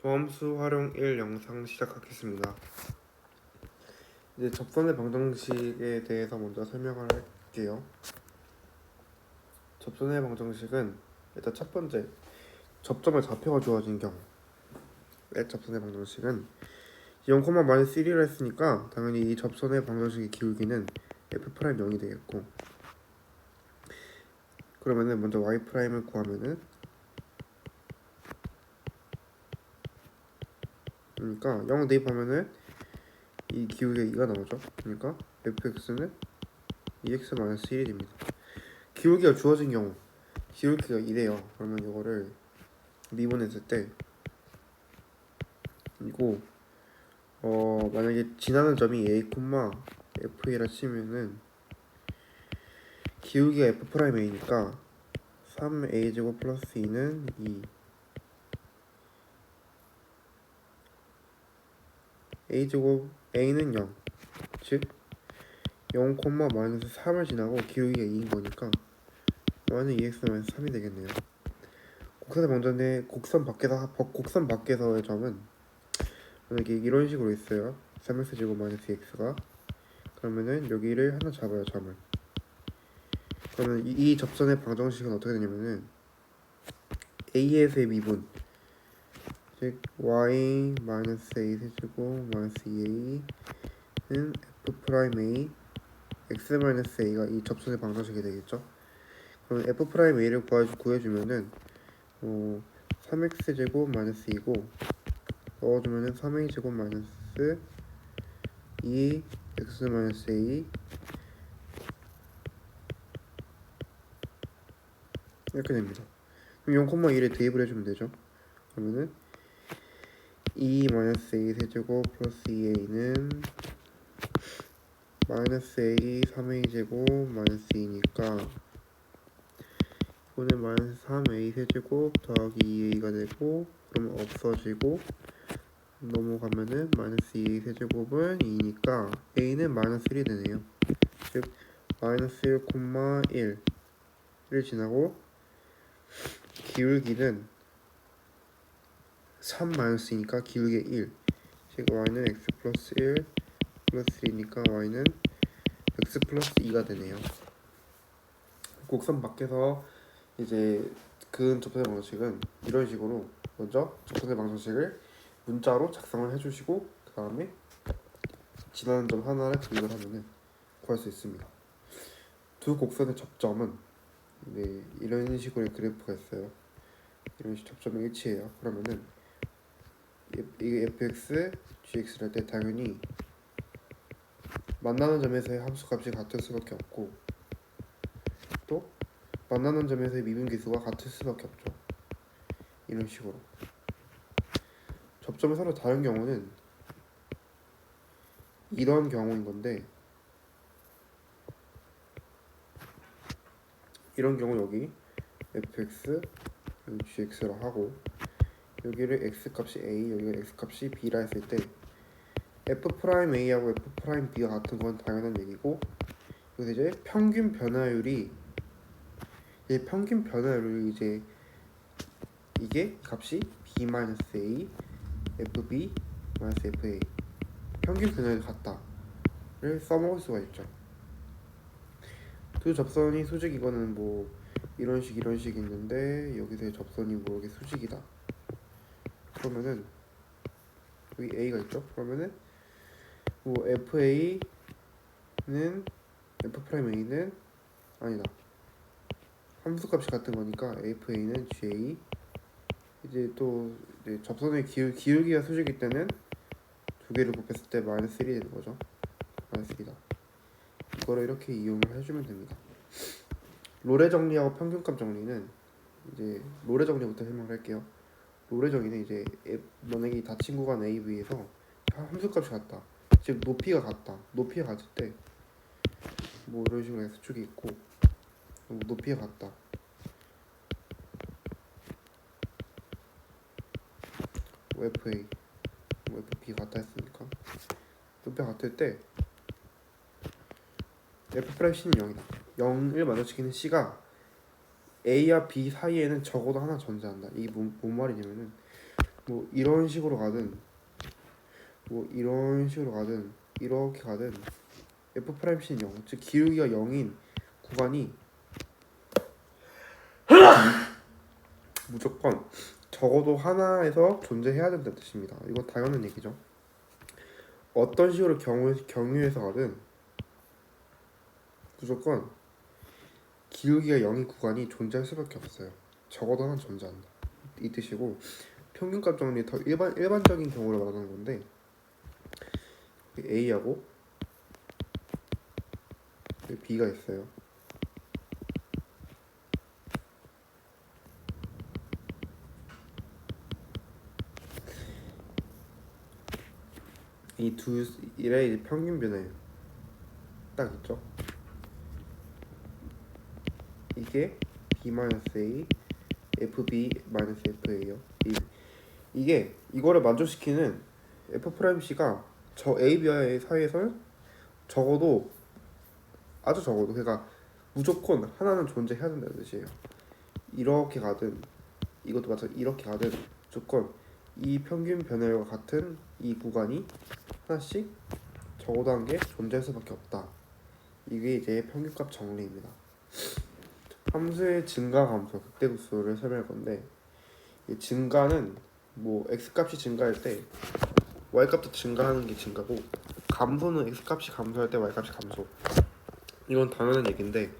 도함수 활용 1 영상 시작하겠습니다. 이제 접선의 방정식에 대해서 먼저 설명을 할게요. 접선의 방정식은 일단 첫 번째 접점의 좌표가 주어진 경우의 접선의 방정식은 0,-1를 했으니까 당연히 이 접선의 방정식의 기울기는 f'0이 되겠고, 그러면은 먼저 y'을 구하면은, 그러니까 0 대입하면은 이 기울기가 2가 나오죠. 그러니까 fx는 2x-1이 됩니다. 기울기가 주어진 경우 기울기가 2래요. 그러면 이거를 미분했을 때 이거 만약에 지나는 점이 a, fA라 치면은 기울기가 f'a니까 3a제곱 플러스 2는 2, a제곱 a는 0, 즉 0, 마이너스 3을 지나고 기울기가 2인 거니까 y는 2x-3이 되겠네요. 곡선의 방전의 곡선 밖에서의 점은 만약에 이런 식으로 있어요. 3x제곱 마이너스 2x가, 그러면은 여기를 하나 잡아요, 점을. 그러면 이 접선의 방정식은 어떻게 되냐면은 a에서의 미분, 즉 y 마이너스 a 세제곱 마이너스 2a는 f'a x 마이너스 a가 이 접선의 방정식이 되겠죠. 그러면 f'a를 구해주면은 3x제곱 마이너스 2고 넣어주면은 3a제곱 마이너스 2 x 마이너스 a 이렇게 됩니다. 그럼 0,1에 대입을 해주면 되죠. 그러면은 2 마이너스 a 세제곱 플러스 2a는 마이너스 a 3a 제곱 마이너스 2니까 이거는 마이너스 3a 세제곱 더하기 2a가 되고, 그러면 없어지고 넘어가면은 마이너스 2a 세제곱은 2니까 a는 마이너스 1이 되네요. 즉 마이너스 1,1을 지나고 기울기는 3 마이너스 2니까 기울기 1, 즉 y는 x 플러스 1 플러스 3니까 y는 x 플러스 2가 되네요. 곡선 밖에서 이제 그은 접선의 방정식은 이런 식으로 먼저 접선의 방정식을 문자로 작성을 해주시고 그 다음에 지나는 점 하나를 대입을 하면은 구할 수 있습니다. 두 곡선의 접점은 이런 식으로 그래프가 있어요. 이런 식 접점의 일치예요. 그러면은 이게 fx, gx를 할 때 당연히 만나는 점에서의 함수값이 같을 수밖에 없고, 또 만나는 점에서의 미분계수가 같을 수밖에 없죠. 이런 식으로 접점이 서로 다른 경우는 이런 경우인 건데, 이런 경우 여기 fx, 여기 gx라 하고 여기를 x값이 a, 여기가 x값이 b라 했을 때 f'a하고 f'b가 같은 건 당연한 얘기고, 여기서 이제 평균 변화율이 이제 이게 값이 b-a, fb-fa 평균 변화율이 같다를 써먹을 수가 있죠. 두 접선이 수직, 이거는 뭐 이런 식 있는데 여기서의 접선이 뭐 이렇게 수직이다. 그러면은 여기 a가 있죠. 그러면은 뭐 f'a는 아니다. 함수값이 같은 거니까 f'a는 ga, 이제 또 이제 접선의 기울기가 수직일 때는 두 개를 곱했을 때 마이너스 1이 되는 거죠. 마이너스 1이다. 이거를 이렇게 이용을 해주면 됩니다. 로레 정리하고 평균값 정리는 이제 로레 정리부터 설명을 할게요. 로레 정리는 이제 만약에 닫힌 구간 A, B에서 함수값이 같다, 즉 높이가 같다. 높이가 같을 때 뭐 이런 식으로 x축이 있고 높이가 같다. 뭐 FA, 뭐 FB 같다 했으니까 높이가 같을 때 F'C는 0이다. 0을 만들어지키는 C가 A와 B 사이에는 적어도 하나 존재한다. 이게 뭔 말이냐면은 뭐 이런 식으로 가든 뭐 이런 식으로 가든 이렇게 가든 f 프라임 c는 0, 즉 기울기가 0인 구간이 무조건 적어도 하나에서 존재해야 된다는 뜻입니다. 이거 당연한 얘기죠. 어떤 식으로 경유해서 가든 무조건 기울기가 0인 구간이 존재할 수밖에 없어요. 적어도 하나는 존재한다 이 뜻이고, 평균값 정리 더 일반적인 경우를 말하는 건데 A하고 B가 있어요. 이 두 일의 이제 평균 변화예요. 딱 있죠. 이게 B-A, FB-FA예요. 이게 이거를 만족시키는 F'C가 저 A, B와의 사이에서 적어도 아주 적어도 그러니까 무조건 하나는 존재해야 된다는 뜻이에요. 이렇게 가든 이것도 마찬가지 이렇게 가든 무조건 이 평균 변화율과 같은 이 구간이 하나씩 적어도 한 개 존재할 수밖에 없다. 이게 이제 평균값 정리입니다. 함수의 증가 감소 극대급수를 설명할 건데, 이 증가는 뭐 x 값이 증가할 때 y 값도 증가하는 게 증가고, 감소는 x 값이 감소할 때 y 값이 감소. 이건 당연한 얘기인데,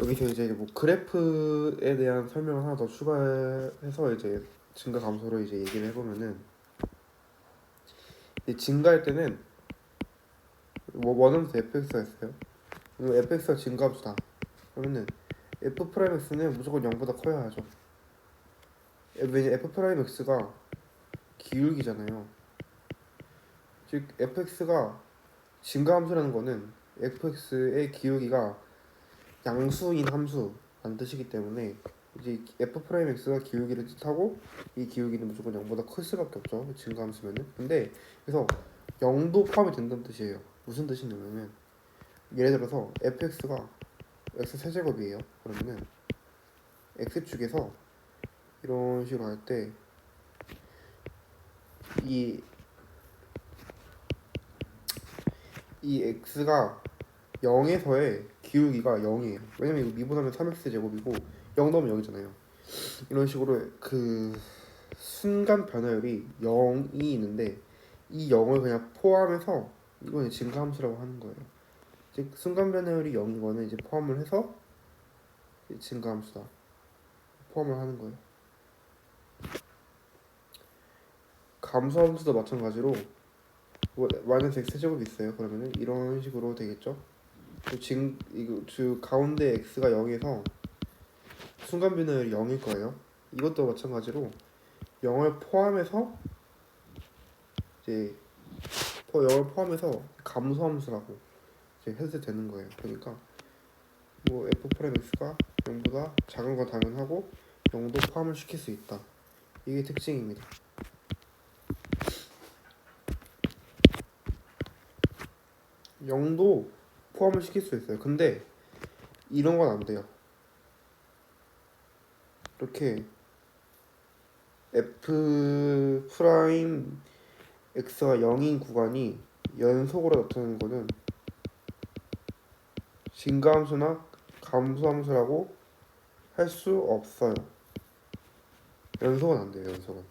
여기서 이제 뭐 그래프에 대한 설명을 하나 더 추가해서 이제 증가 감소로 이제 얘기를 해보면은, 이제 증가할 때는 뭐 원하면서 fx가 있어요. fx가 증가함수다. 그러면은 f'x는 무조건 0보다 커야 하죠. 왜냐 f'x가 기울기잖아요. 즉 fx가 증가함수라는 거는 fx의 기울기가 양수인 함수라는 뜻이기 때문에 이제 f'x가 기울기를 뜻하고 이 기울기는 무조건 0보다 클 수밖에 없죠. 증가함수면은. 근데 그래서 0도 포함이 된다는 뜻이에요. 무슨 뜻이냐면 예를 들어서 fx가 x 세제곱이에요. 그러면은 x축에서 이런 식으로 할 때 이 x가 0에서의 기울기가 0이에요. 왜냐면 이거 미분하면 3x 제곱이고 0 넣으면 0이잖아요. 이런 식으로 그 순간 변화율이 0이 있는데 이 0을 그냥 포함해서 이건 증가함수라고 하는 거예요. 즉 순간 변화율이 0인 거는 이제 포함을 해서 증가함수다. 포함을 하는 거예요. 감소함수도 마찬가지로 마이너스 x 제곱이 있어요. 그러면은 이런 식으로 되겠죠. 이거 가운데 x가 0에서 순간 변화율이 0일 거예요. 이것도 마찬가지로 0을 포함해서 이제 0을 포함해서 감소함수라고 이제 해도 되는 거예요. 그러니까 뭐 f'(x가 0보다 작은 건 당연하고 0도 포함을 시킬 수 있다. 이게 특징입니다. 0도 포함을 시킬 수 있어요. 근데 이런 건 안 돼요. 이렇게 f'x가 0인 구간이 연속으로 나타나는 거는 증가함수나 감소함수라고 할 수 없어요. 연속은 안 돼요. 연속은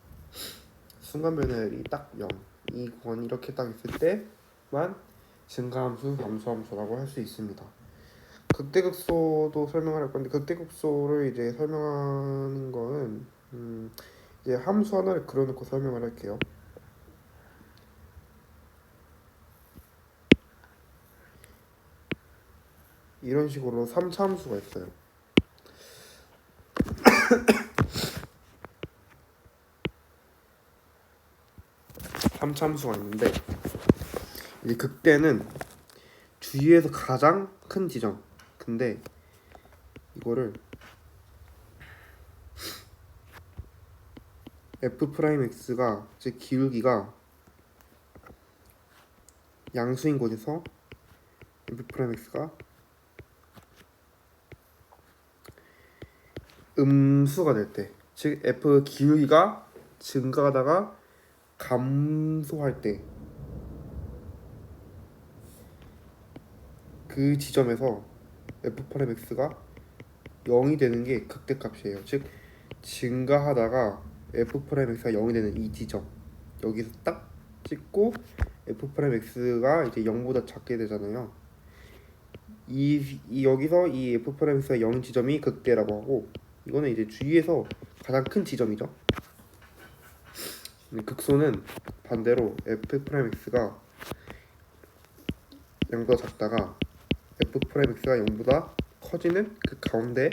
순간 변화율이 딱 0, 이 구간이 이렇게 딱 있을 때만 증가함수, 감소함수라고 할 수 있습니다. 극대극소도 설명할 건데, 극대극소를 이제 설명하는 거는 이제 함수 하나를 그려놓고 설명을 할게요. 이런 식으로 3차 함수가 있어요. 3차 함수가 있는데, 이제 극대는 주위에서 가장 큰 지점. 근데 이거를 f'x가 즉 기울기가 양수인 곳에서 f'x가 음수가 될 때, 즉 f 기울기가 증가하다가 감소할 때 그 지점에서 f'(x가 0이 되는 게 극대값이에요. 즉 증가하다가 f'(x가 0이 되는 이 지점 여기서 딱 찍고 f'(x가 이제 0보다 작게 되잖아요. 여기서 이 f'(x가 0인 지점이 극대라고 하고 이거는 이제 주위에서 가장 큰 지점이죠. 극소는 반대로 f'(x가 0보다 작다가 f'(x가 0보다 커지는 그 가운데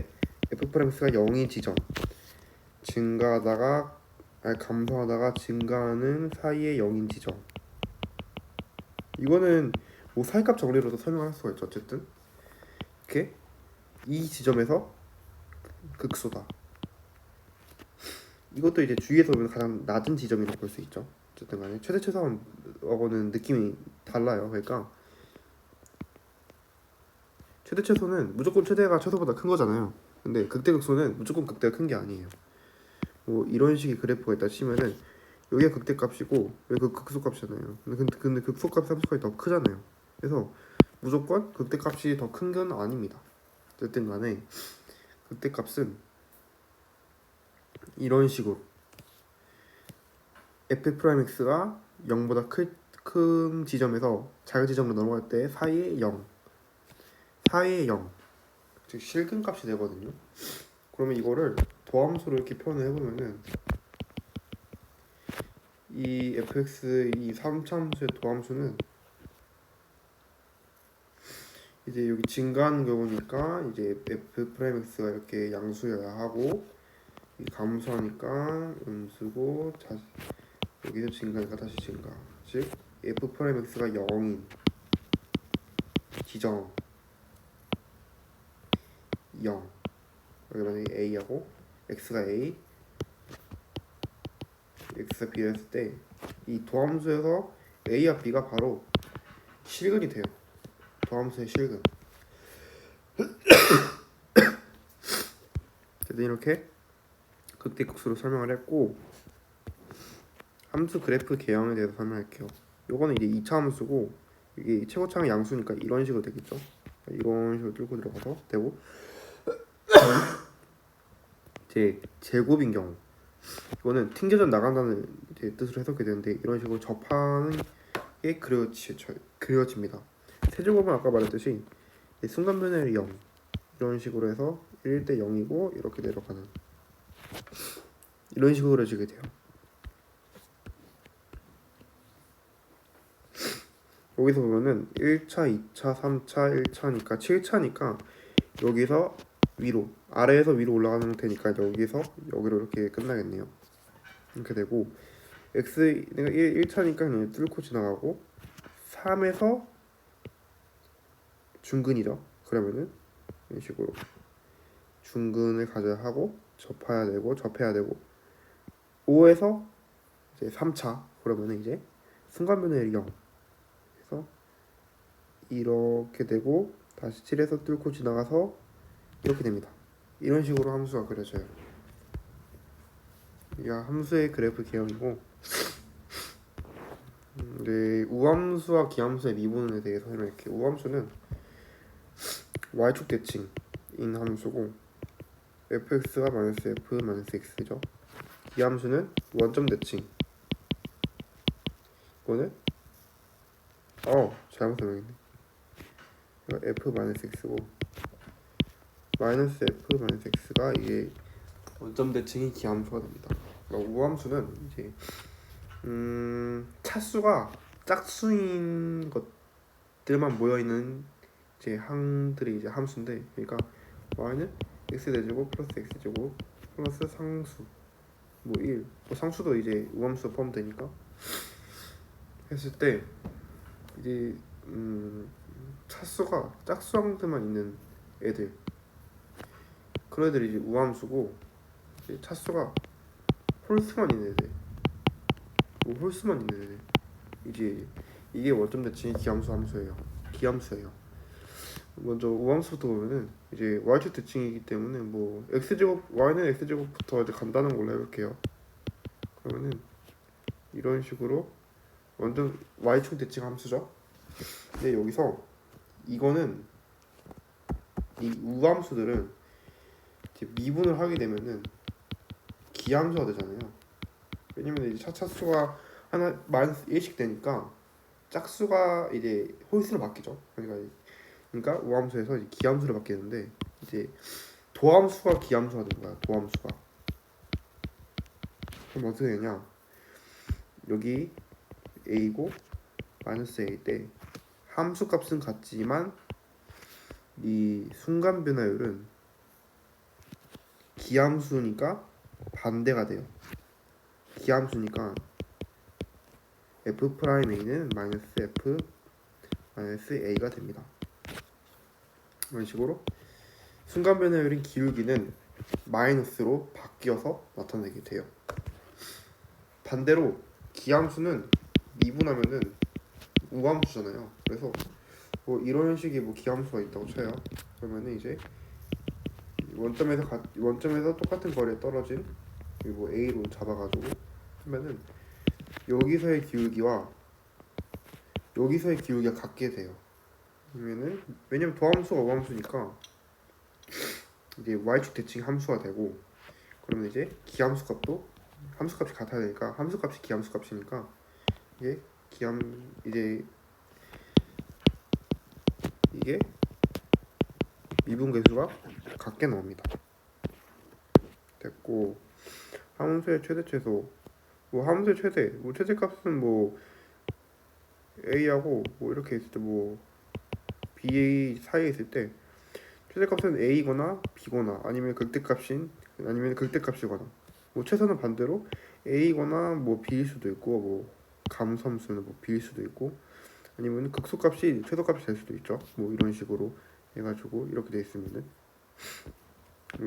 f'(x가 0인 지점 감소하다가 증가하는 사이의 0인 지점 이거는 뭐 사이값 정리로도 설명할 수가 있죠. 어쨌든 이렇게 이 지점에서 극소다. 이것도 이제 주위에서 보면 가장 낮은 지점이라고 볼 수 있죠. 어쨌든 간에 최대 최소하고는 느낌이 달라요. 그러니까 최대 최소는 무조건 최대가 최소보다 큰 거잖아요. 근데 극대 극소는 무조건 극대가 큰 게 아니에요. 뭐 이런 식의 그래프가 있다 치면은 여기가 극대값이고 여기 극소값이잖아요. 근데 극소값 함수값이 더 크잖아요. 그래서 무조건 극대값이 더 큰 건 아닙니다. 어쨌든 간에 극대값은 이런 식으로 f'(x가 0보다 큰 지점에서 작은 지점으로 넘어갈 때 사이의 0 즉 실근값이 되거든요. 그러면 이거를 도함수로 이렇게 표현을 해보면은 이 fx 이 3차함수의 도함수는 이제 여기 증가하는 경우니까 이제 f'(x가 이렇게 양수여야 하고 이 감소하니까 음수고 여기서 증가니까 다시 증가. 즉 f'(x가 0인 지점 0 여기 만약에 a하고 x가 a x가 b를 했을 때 이 도함수에서 a와 b가 바로 실근이 돼요. 도함수의 실근. 이렇게 극대극소로 설명을 했고 함수 그래프 개형에 대해서 설명할게요. 요거는 이제 2차 함수고 이게 최고차항 양수니까 이런 식으로 되겠죠. 이런 식으로 뚫고 들어가서 되고 이제 제곱인 경우 이거는 튕겨져 나간다는 이제 뜻으로 해석이 되는데 이런 식으로 접하는 게 그려집니다. 세제곱은 아까 말했듯이 순간 변화율이 0 이런 식으로 해서 1대 0이고 이렇게 내려가는 이런 식으로 그려지게 돼요. 여기서 보면은 1차, 2차, 3차, 1차니까 7차니까 여기서 위로 아래에서 위로 올라가는 형태니까 여기서 여기로 이렇게 끝나겠네요. 이렇게 되고 x 내가 1차니까 그냥 뚫고 지나가고 3에서 중근이죠. 그러면은 이런 식으로 중근을 가져야 하고 접해야 되고 5에서 이제 3차 그러면은 이제 순간 변화율이 0 그래서 이렇게 되고 다시 7에서 뚫고 지나가서 이렇게 됩니다. 이런 식으로 함수가 그려져요. 이게 함수의 그래프 개형이고 네, 우함수와 기함수의 미분에 대해서 설명할게요. 우함수는 y축 대칭인 함수고 fx가 마이너스 f 마이너스 x죠. 기함수는 원점 대칭. 이거는 잘못 설명했네. f 마이너스 x고 마이너스 f 마이너스 x가 이게 원점 대칭이 기함수가 됩니다. 그러니까 우함수는 이제 차수가 짝수인 것들만 모여 있는 이제 항들이 이제 함수인데, 그러니까 y는 x 대제곱 플러스 x 제곱 플러스 상수 뭐 1, 뭐 상수도 이제 우함수 포함되니까 했을 때 이제 차수가 짝수항들만 있는 애들 그런 애들이 이제 우함수고 이제 차수가 홀수만 있는 애들 홀수만 있는 애들 이제 이게 원점 대칭이 기함수예요. 먼저 우함수부터 보면은 이제 y축 대칭이기 때문에 뭐 x제곱 y는 x제곱부터 이제 간다는 걸로 해볼게요. 그러면은 이런 식으로 완전 y축 대칭 함수죠. 근데 여기서 이거는 이 우함수들은 이제 미분을 하게 되면은 기함수가 되잖아요. 왜냐면 이제 차차수가 하나 마이너스 1씩 되니까 짝수가 이제 홀수로 바뀌죠. 그러니까 우함수에서 이제 기함수로 바뀌는데 이제 도함수가 기함수가 되는 거야. 도함수가. 그럼 어떻게 되냐? 여기 a고 마이너스 a 때 함수 값은 같지만 이 순간 변화율은 기함수니까 반대가 돼요. 기함수니까 f 프라임 a는 마이너스 f 마이너스 a가 됩니다. 이런 식으로 순간 변화율인 기울기는 마이너스로 바뀌어서 나타나게 돼요. 반대로 기함수는 미분하면은 우함수잖아요. 그래서 뭐 이런 식의 뭐 기함수가 있다고 쳐요. 그러면은 이제 원점에서 똑같은 거리에 떨어진 뭐 a로 잡아가지고 하면은 여기서의 기울기와 여기서의 기울기가 같게 돼요. 왜냐면 도함수가 우함수니까 이제 y축 대칭 함수가 되고, 그러면 이제 기함수 값도 함수 값이 같아야 되니까 함수 값이 기함수 값이니까 이게 이게 미분 계수가 같게 나옵니다. 됐고, 함수의 최대 최소, 뭐 함수의 최대, 뭐 최대값은 뭐 a하고 뭐 이렇게 있을 때 뭐 ba 사이에 있을 때 최대값은 a거나 b거나 아니면 극대값이거나, 뭐 최소는 반대로 a거나 뭐 b일 수도 있고, 뭐 감소함수는 뭐 b일 수도 있고, 아니면 극소값이 최소값이 될 수도 있죠. 뭐 이런 식으로 해가지고 이렇게 돼 있으면은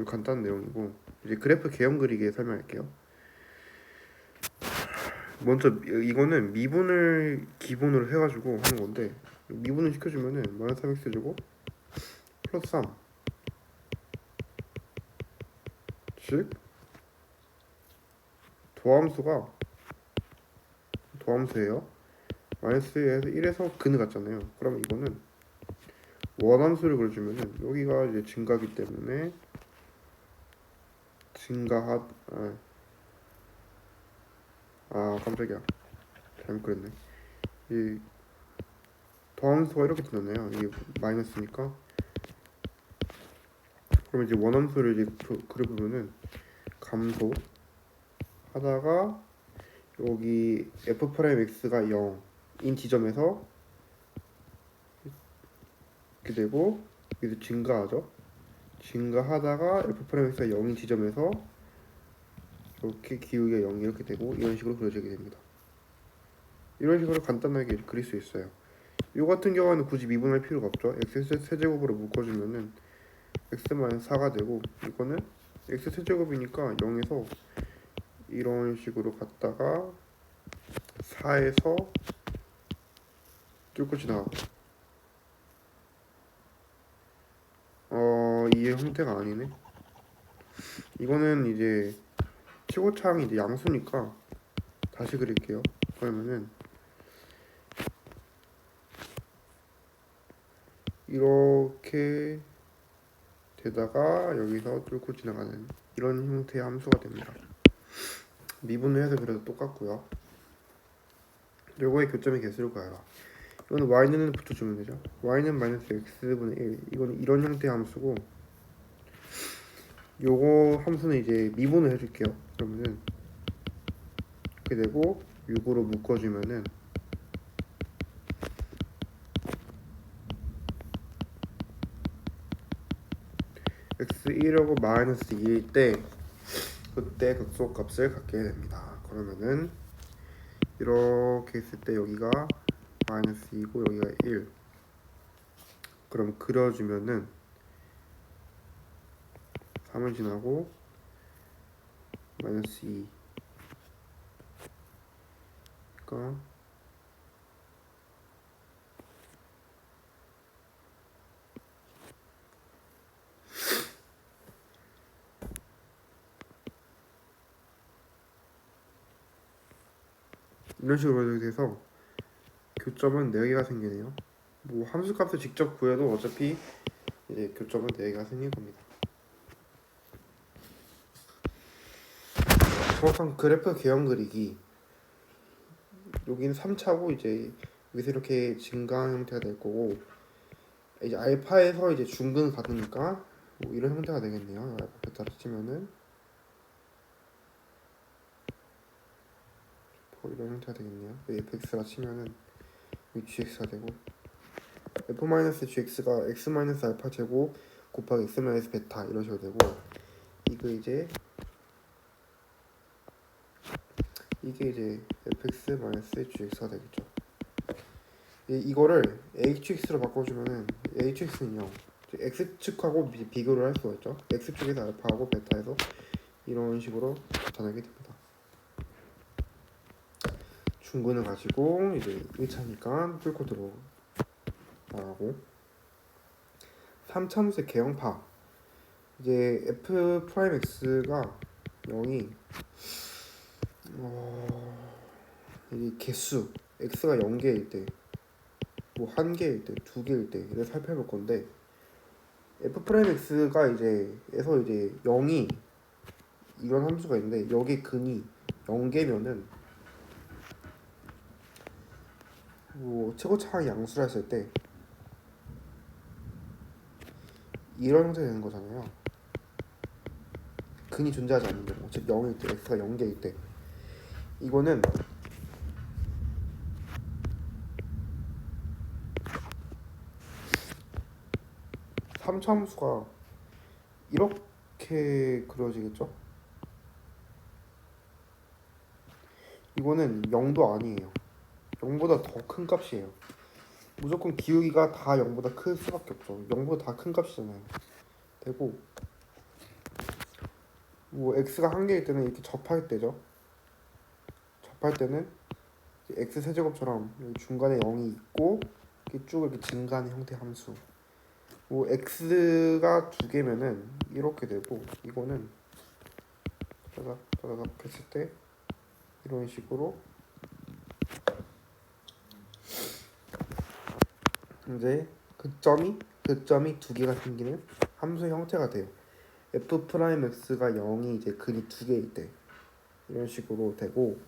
간단한 내용이고, 이제 그래프 개형 그리기 설명할게요. 먼저 이거는 미분을 기본으로 해가지고 하는 건데, 미분을 시켜주면은 마이너스 3x 주고 플러스 3, 즉 도함수예요. 마이너스에서 1에서 근을 갖잖아요. 그럼 이거는 원함수를 그려주면은 여기가 이제 증가하기 때문에 깜짝이야, 잘못 그렸네. 이 더함수가 이렇게 되잖아요. 이게 마이너스니까. 그럼 이제 원함수를 이제 그려보면은 감소 하다가 여기 f 프라임 x가 0인 지점에서 이렇게 되고, 여기서 증가하죠. 증가하다가 f 프라임 x가 0인 지점에서 이렇게 기울기가 0 이렇게 되고, 이런 식으로 그려지게 됩니다. 이런 식으로 간단하게 그릴 수 있어요. 이 같은 경우는 굳이 미분할 필요가 없죠. x 세제곱으로 묶어주면은 x-4가 되고, 이거는 x 세제곱이니까 0에서 이런 식으로 갔다가 4에서 뚫고 지나가고, 이 형태가 아니네. 이거는 이제 치고창이 이제 양수니까 다시 그릴게요. 그러면은 이렇게 되다가 여기서 뚫고 지나가는 이런 형태의 함수가 됩니다. 미분을 해서 그래도 똑같고요. 요거의 교점의 개수를 구하라. 이거는 y는 붙여주면 되죠. y는 마이너스 x분의 1. 이거는 이런 형태의 함수고, 요거 함수는 이제 미분을 해줄게요. 그러면은 이렇게 되고 6으로 묶어주면은 x1하고 마이너스 2일 때 그때 극소값을 갖게 됩니다. 그러면은 이렇게 있을 때 여기가 마이너스 2고 여기가 1. 그럼 그려주면은 3을 지나고 마이너스 2. 그러니까 이런 식으로 돼서 교점은 4개가 생기네요. 뭐 함수값을 직접 구해도 어차피 이제 교점은 4개가 생긴 겁니다. 정확한 그래프 개형 그리기. 여기는 3차고 이제 여기서 이렇게 증가한 형태가 될 거고, 이제 알파에서 이제 중근 가니까 뭐 이런 형태가 되겠네요. 알파 베타를 치면은 뭐 이런 형태가 되겠네요. fx라 치면은 gx가 되고, f-gx가 x-알파 제곱 곱하기 x- 베타 이런 식으로 되고, 이게 이제 fx-gx가 되겠죠. 이거를 hx로 바꿔주면은 hx는요 x축하고 비교를 할 수가 있죠. x축에서 알파하고 베타에서 이런 식으로 나타나게 됩니다. 중근을 가지고 이제 1차니까 뚫고 들어가고, 3차함수의 개형파. 이제 f'(x가 0이 이 개수 x가 0개일 때, 뭐 1개일 때, 2개일 때 이걸 살펴볼 건데, f'x가 이제 0이 이런 함수가 있는데 여기 근이 0개면은 뭐 최고차항 양수라 했을 때 이런 형태 되는 거잖아요. 근이 존재하지 않는 경우, 즉 0일 때, x가 0개일 때, 이거는 삼차함수가 이렇게 그려지겠죠? 이거는 0도 아니에요. 0보다 더 큰 값이에요. 무조건 기울기가 다 0보다 클 수밖에 없죠. 0보다 다 큰 값이잖아요. 되고, 뭐 x가 1개일 때는 이렇게 접할 때죠. 접할 때는 x 세제곱처럼 중간에 0이 있고 이렇게 쭉 이렇게 증가하는 형태의 함수. 뭐 x가 2개면은 이렇게 되고, 이거는 따다닥 했을 때 이런 식으로 이제 극점이 2개가 생기는 함수의 형태가 돼요. f'x가 0이 이제 근이 2개일 때 이런 식으로 되고,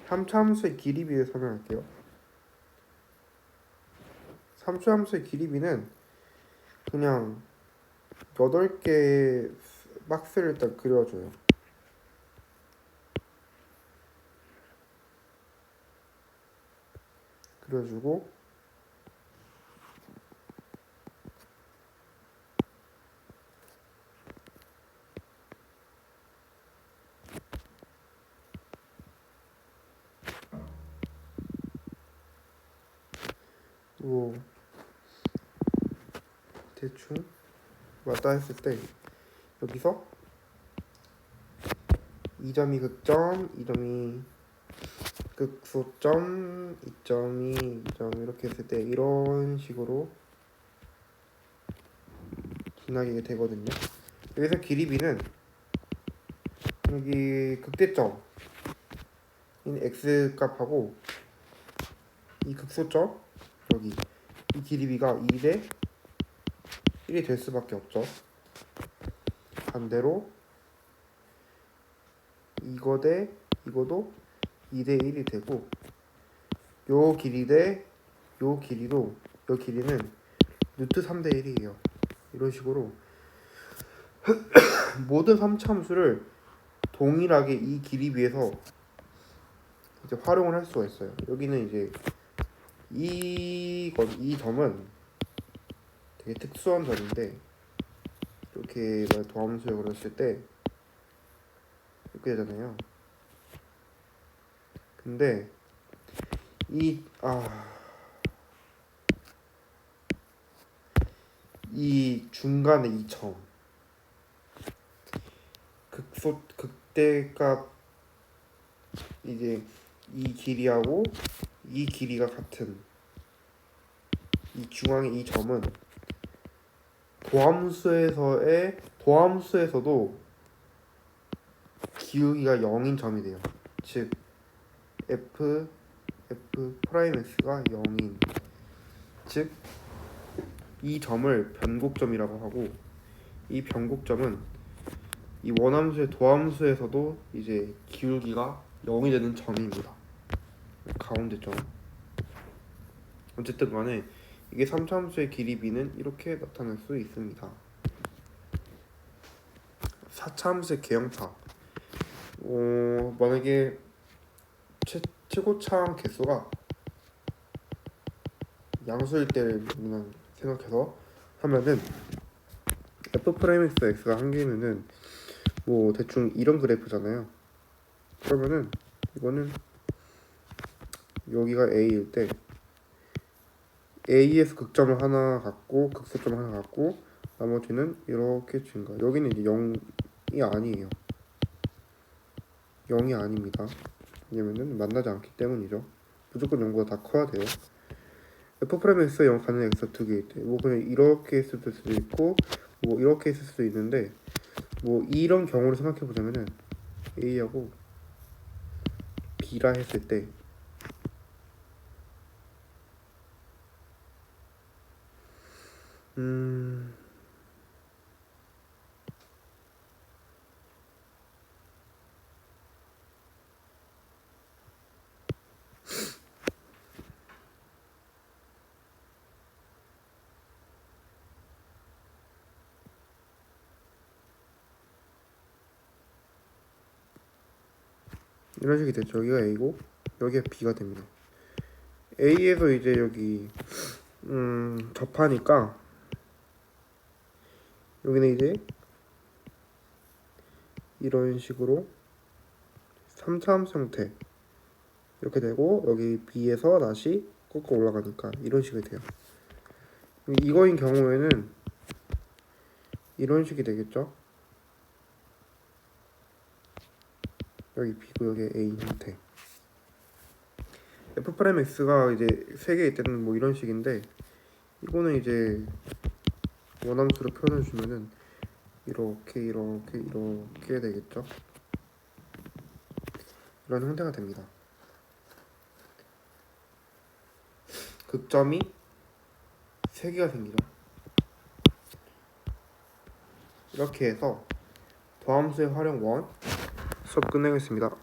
3차 함수의 길이비를 설명할게요. 3차 함수의 길이비는 그냥 8개 박스를 일단 그려줘요. 그려주고, 뭐 대충 왔다 했을 때 여기서 2점이 극점, 2점이 극소점, 2점이 2점 이렇게 했을 때 이런 식으로 지나게 되거든요. 여기서 길이비는 여기 극대점인 x 값하고 이 극소점 여기 이 길이비가 2대 1이 될 수밖에 없죠. 반대로 이거도 2대 1이 되고, 요 길이 대 요 길이도, 요 길이는 루트 3대 1이에요. 이런 식으로 모든 3차 함수를 동일하게 이 길이 비해서 이제 활용을 할 수가 있어요. 여기는 이제 이 점은 되게 특수한 점인데, 이렇게 도함수에 그렸을 때 이렇게 되잖아요. 근데 이 중간에 이 점, 극대값, 이제 이 길이하고 이 길이가 같은 이 중앙의 이 점은 도함수에서도 기울기가 0인 점이 돼요. 즉 f 프라임 x가 0인, 즉 이 점을 변곡점이라고 하고, 이 변곡점은 이 원함수의 도함수에서도 이제 기울기가 0이 되는 점입니다. 가운데 점. 어쨌든 간에 이게 3차함수의 길이 b는 이렇게 나타낼 수 있습니다. 4차함수의 개형파. 만약에 최고차항 개수가 양수일 때를 그냥 생각해서 하면은 f 프라임 x x가 한 개면은 뭐 대충 이런 그래프잖아요. 그러면은 이거는 여기가 a일 때 a에서 극점을 하나 갖고 극소점 하나 갖고 나머지는 이렇게 증가. 여기는 이제 0이 아니에요. 0이 아닙니다. 왜냐면은 만나지 않기 때문이죠. 무조건 0보다 다 커야 돼요. f 프라임 x가 0 가는 x가 두 개일 때 뭐 그냥 이렇게 있을 수도 있고 뭐 이렇게 있을 수도 있는데, 뭐 이런 경우를 생각해 보자면은 a하고 b라 했을 때 이런 식이 됐죠. 여기가 a고 여기가 b가 됩니다. a에서 이제 여기 접하니까 여기는 이제 이런 식으로 3차함수 형태 이렇게 되고, 여기 b에서 다시 꺾어 올라가니까 이런 식이 돼요. 이거인 경우에는 이런 식이 되겠죠. 여기 b고 여기 a 형태. f 프라임 x가 이제 3개일 때는 뭐 이런 식인데, 이거는 이제 원함수로 표현해 주면은 이렇게 되겠죠. 이런 형태가 됩니다. 극점이 3개가 생기죠. 이렇게 해서 도함수의 활용 1 수업 끝내겠습니다.